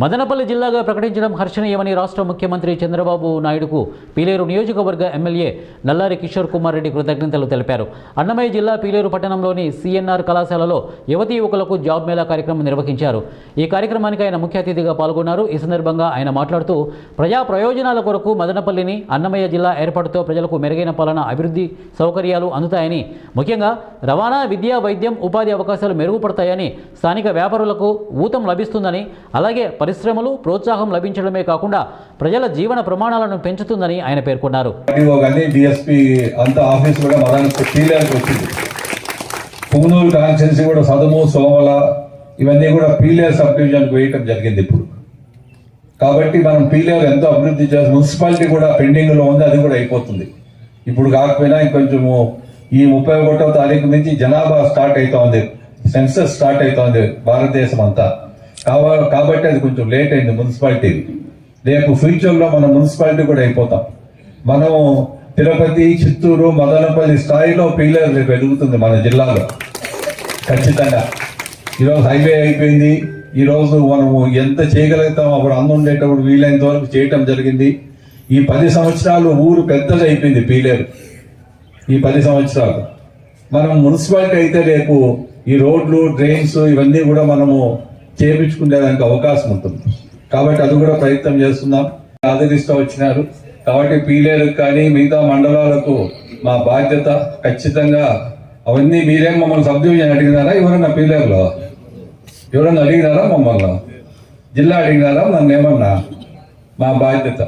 మదనపల్లి జిల్లాగా ప్రకటించడం హర్షణీయమని రాష్ట్ర ముఖ్యమంత్రి చంద్రబాబు నాయుడుకు పీలేరు నియోజకవర్గ ఎమ్మెల్యే నల్లారి కిషోర్ కుమార్ రెడ్డి కృతజ్ఞతలు తెలిపారు. అన్నమయ్య జిల్లా పీలేరు పట్టణంలోని సిఎన్ఆర్ కళాశాలలో యువతీ యువకులకు జాబ్ మేళా కార్యక్రమం నిర్వహించారు. ఈ కార్యక్రమానికి ఆయన ముఖ్య అతిథిగా పాల్గొన్నారు. ఈ సందర్భంగా ఆయన మాట్లాడుతూ ప్రజా ప్రయోజనాల కొరకు మదనపల్లిని అన్నమయ్య జిల్లా ఏర్పాటుతో ప్రజలకు మెరుగైన పాలన, అభివృద్ధి సౌకర్యాలు అందుతాయని, ముఖ్యంగా రవాణా, విద్యా, వైద్యం, ఉపాధి అవకాశాలు మెరుగుపడతాయని, స్థానిక వ్యాపారులకు ఊతం లభిస్తుందని, అలాగే పరిశ్రమలు ప్రోత్సాహం లభించడమే కాకుండా ప్రజల జీవన ప్రమాణాలను పెంచుతుందని ఆయన పేర్కొన్నారు. పుంగనూరు కాన్స్టిట్యున్సీ కూడా సదుము, సోమల ఇవన్నీ కూడా పీలేరు సబ్ డివిజన్కి వేయటం జరిగింది ఇప్పుడు. కాబట్టి మనం పీలేరు ఎంతో అభివృద్ధి చేసి, మున్సిపాలిటీ కూడా పెండింగ్లో ఉంది, అది కూడా అయిపోతుంది. ఇప్పుడు కాకపోయినా ఇంకొంచెము ఈ 31వ తారీఖు నుంచి జనాభా స్టార్ట్ అవుతా ఉంది, సెన్సస్ స్టార్ట్ అవుతా ఉంది భారతదేశం అంతా. కాబట్టి అది కొంచెం లేట్ అయింది మున్సిపాలిటీ. రేపు ఫ్యూచర్లో మనం మున్సిపాలిటీ కూడా అయిపోతాం. మనం తిరుపతి, చిత్తూరు, మదనపల్లి స్థాయిలో పీలేరు రేపు ఎదుగుతుంది మన జిల్లాలో ఖచ్చితంగా. ఈరోజు హైవే అయిపోయింది. ఈరోజు మనము ఎంత చేయగలుగుతాం అప్పుడు ఉండేటప్పుడు వీలైనంత వరకు చేయటం జరిగింది. ఈ 10 సంవత్సరాలు ఊరు పెద్దగా అయిపోయింది పీలేరు. ఈ 10 సంవత్సరాలు మనం మున్సిపాలిటీ అయితే రేపు ఈ రోడ్లు, డ్రైన్స్ ఇవన్నీ కూడా మనము చేయించుకునేదానికి అవకాశం ఉంటుంది. కాబట్టి అది కూడా ప్రయత్నం చేస్తున్నాం. ఆదరిస్తూ వచ్చినారు. కాబట్టి పీలేరు కానీ మిగతా మండలాలకు మా బాధ్యత ఖచ్చితంగా. అవన్నీ మీరేం మమ్మల్ని సబ్ డివిజన్ అడిగినారా? ఎవరన్నా పీలేరులో ఎవరన్నా అడిగినారా? మమ్మల్ని జిల్లా అడిగినారా? నన్ను ఏమన్నా? మా బాధ్యత